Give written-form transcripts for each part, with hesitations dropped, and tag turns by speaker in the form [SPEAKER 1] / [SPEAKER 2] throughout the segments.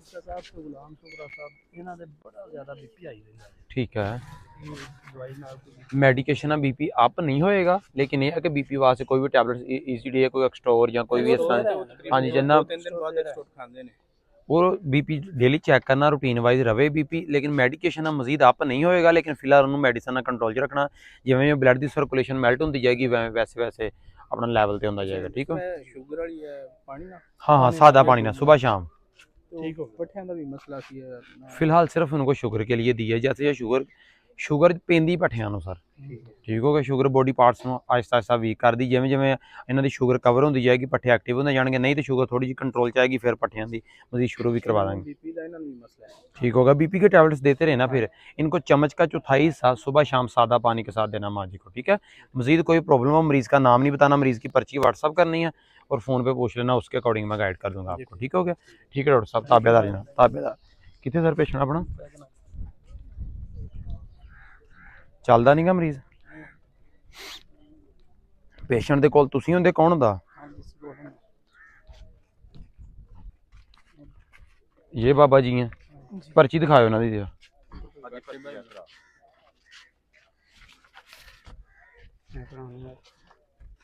[SPEAKER 1] ਸਾਹਿਬ ਤੋਂ ਗੁਲਾਮ ਸ਼ੁਕਰਾ ਸਾਹਿਬ ਇਹਨਾਂ ਦੇ ਬੜਾ ਜ਼ਿਆਦਾ ਬੀਪੀ ਹਾਈ ਰਹਿੰਦਾ
[SPEAKER 2] ਠੀਕ ਹੈ
[SPEAKER 1] ਦਵਾਈ ਨਾਲ
[SPEAKER 2] ਮੈਡੀਕੇਸ਼ਨ ਨਾਲ ਬੀਪੀ ਅਪ ਨਹੀਂ ਹੋਏਗਾ ਲੇਕਿਨ ਇਹ ਹੈ ਕਿ ਬੀਪੀ ਵਾਸਤੇ ਕੋਈ ਵੀ ਟੈਬਲੇਟ ਈਸੀਡੀ ਕੋਈ ਐਕਸਟੋਰ ਜਾਂ ਕੋਈ ਵੀ ਇਸ ਤਰ੍ਹਾਂ ਹਾਂਜੀ ਜਿੰਨਾ
[SPEAKER 1] 3 ਦਿਨ ਬਾਅਦ ਐਕਸਟੋਰ ਖਾਂਦੇ ਨੇ
[SPEAKER 2] ਉਹ ਬੀਪੀ ਡੇਲੀ ਚੈੱਕ ਕਰਨਾ ਰੂਟੀਨ ਵਾਈਜ਼ ਰਵੇ ਬੀਪੀ ਲੇਕਿਨ ਮੈਡੀਕੇਸ਼ਨ ਨਾਲ ਮਜ਼ੀਦ ਅਪ ਨਹੀਂ ਹੋਏਗਾ ਲੇਕਿਨ ਫਿਲਹਾਲ ਉਹਨੂੰ ਮੈਡੀਸਨ ਨਾਲ ਕੰਟਰੋਲ 'ਚ ਰੱਖਣਾ ਜਿਵੇਂ ਬਲੱਡ ਦੀ ਸਰਕੂਲੇਸ਼ਨ ਮੈਲਟ ਹੁੰਦੀ ਜਾਏਗੀ ਵੈਸੇ ਵੈਸੇ ਆਪਣਾ ਲੈਵਲ ਤੇ ਹੁੰਦਾ ਜਾਏਗਾ ਠੀਕ ਹੋ
[SPEAKER 1] ਸ਼ੂਗਰ ਵਾਲੀ ਹੈ ਪਾਣੀ ਨਾਲ
[SPEAKER 2] ਹਾਂ ਸਾਦਾ पानी ना सुबह शाम
[SPEAKER 1] ठीक हो पट्ठियां का भी मसला सी है
[SPEAKER 2] फिलहाल सिर्फ उनको शुगर के लिए दी है जैसे ये शुगर ਪੈਂਦੀ ਪੱਠਿਆਂ ਨੂੰ ਸਰ ਠੀਕ ਹੋ ਗਿਆ ਸ਼ੂਗਰ ਬੋਡੀ ਪਾਰਟਸ ਨੂੰ ਆਹਿਸਤਾ ਆਹਿਸਤਾ ਵੀਕ ਕਰਦੀ ਜਿਵੇਂ ਜਿਵੇਂ ਇਹਨਾਂ ਦੀ ਸ਼ੂਗਰ ਕਵਰ ਹੁੰਦੀ ਜਾਏਗੀ ਪੱਠੇ ਐਕਟਿਵ ਹੁੰਦੇ ਜਾਣਗੇ ਨਹੀਂ ਤੇ ਸ਼ੂਗਰ ਥੋੜੀ ਜਿਹੀ ਕੰਟਰੋਲ ਚ ਆਏਗੀ ਫਿਰ ਪੱਠਿਆਂ ਦੀ मजीद शुरू भी करवा देंगे
[SPEAKER 1] बीपी का इन्होंने भी मसला है
[SPEAKER 2] ठीक होगा बीपी के टैबलेट्स देते रहना फिर इनको चम्मच का चौथाई हिस्सा सुबह शाम सादा पानी के साथ देना माँ जी को ठीक है मजीद कोई प्रॉब्लम हो मरीज़ का नाम नहीं बताना मरीज़ की पर्ची व्हाट्सअप करनी है और फ़ोन पे पूछ लेना उसके अकॉर्डिंग मैं गाइड कर दूंगा आपको ठीक हो गया ठीक है डॉक्टर साहब ताबेदार जनाब ताबेदार कितने सर पेशेंट अपना ਚੱਲਦਾ ਨਹੀਂਗਾ ਮਰੀਜ਼ ਪੇਸ਼ੈਂਟ ਦੇ ਕੋਲ ਤੁਸੀਂ ਹੁੰਦੇ ਕੌਣ ਹੁੰਦਾ ਇਹ ਬਾਬਾ ਜੀ ਹੈ ਪਰਚੀ ਦਿਖਾਓ ਇਹਨਾਂ ਦੀ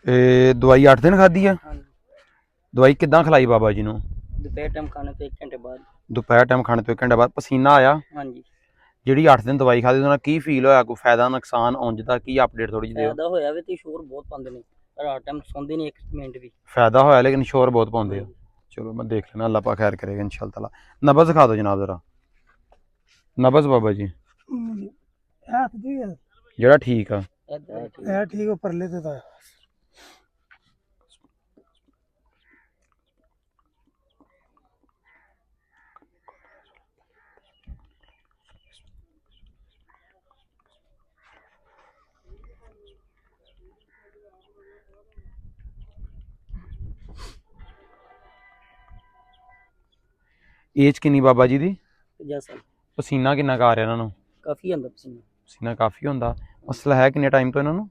[SPEAKER 2] ਇਹ ਦਵਾਈ 8 ਦਿਨ ਖਾਧੀ ਆ ਦਵਾਈ ਕਿੱਦਾਂ ਖਿਲਾਈ ਬਾਬਾ ਜੀ ਨੂੰ
[SPEAKER 1] ਦੁਪਹਿਰ ਟਾਈਮ ਖਾਣੇ ਤੋਂ 1 ਘੰਟੇ ਬਾਅਦ
[SPEAKER 2] ਦੁਪਹਿਰ ਟਾਈਮ ਖਾਣੇ ਤੋਂ 1 ਘੰਟੇ ਬਾਅਦ ਪਸੀਨਾ ਆਇਆ
[SPEAKER 1] ਹਾਂਜੀ
[SPEAKER 2] ਜਿਹੜੀ 8 ਦਿਨ ਦਵਾਈ ਖਾਦੀ ਉਹਦੇ ਨਾਲ ਕੀ ਫੀਲ ਹੋਇਆ ਕੋਈ ਫਾਇਦਾ ਨੁਕਸਾਨ ਉਂਝ ਦਾ ਕੀ ਅਪਡੇਟ ਥੋੜੀ ਜਿਹੀ ਦਿਓ
[SPEAKER 1] ਫਾਇਦਾ ਹੋਇਆ ਵੀ ਤੇ ਸ਼ੋਰ ਬਹੁਤ ਪਾਉਂਦੇ ਨੇ ਰਾਤ ਟਾਈਮ ਸੌਂਦੇ ਨਹੀਂ 1 ਮਿੰਟ ਵੀ
[SPEAKER 2] ਫਾਇਦਾ ਹੋਇਆ ਲੇਕਿਨ ਸ਼ੋਰ ਬਹੁਤ ਪਾਉਂਦੇ ਆ ਚਲੋ ਮੈਂ ਦੇਖ ਲੈਣਾ ਅੱਲਾਹ ਪਾ ਖੈਰ ਕਰੇਗਾ ਇਨਸ਼ਾਅੱਲਾ ਤਾਲਾ ਨਬਜ਼ ਦਿਖਾ ਦਿਓ ਜਨਾਬ ਜ਼ਰਾ ਨਬਜ਼ ਬਾਬਾ ਜੀ ਜਿਹੜਾ ਠੀਕ ਆ
[SPEAKER 1] ਇਹ ਠੀਕ ਹੋ ਪਰਲੇ ਤੇ ਤਾਂ
[SPEAKER 2] ਏਜ ਕਿੰਨੀ ਬਾਬਾ ਜੀ ਦੀ
[SPEAKER 1] 50 ਸਾਲ
[SPEAKER 2] ਪਸੀਨਾ ਕਿੰਨਾ ਕੁ ਆ ਰਿਹਾ ਇਹਨਾਂ ਨੂੰ
[SPEAKER 1] ਕਾਫੀ ਆਂਦਾ
[SPEAKER 2] ਪਸੀਨਾ ਕਾਫੀ ਹੁੰਦਾ ਮਸਲਾ ਹੈ ਕਿੰਨੇ ਟਾਈਮ ਤੋਂ ਇਹਨਾਂ ਨੂੰ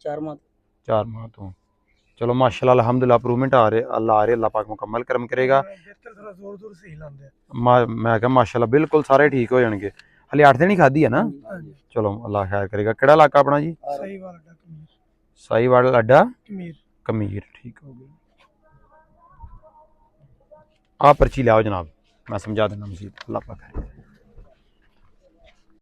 [SPEAKER 1] 4 ਮਾਹ
[SPEAKER 2] 4 ਮਾਹ ਤੋਂ ਚਲੋ ਮਾਸ਼ਾਅੱਲਾ ਅਲਹਮਦੁਲਿल्लाह इंप्रूवमेंट आ रहे अल्लाह पाक मुकम्मल करम करेगा मैं क्या माशाअल्लाह बिल्कुल सारे ठीक हो जाएंगे हले 8 दिन ही खाधी है ना चलो अल्लाह खैर करेगा केड़ा इलाका अपना जी साहीवाल अड्डा कमीर ठीक हो गया आप पर्ची लाओ जनाब मैं समझा देना मजीद अल्लाह पाक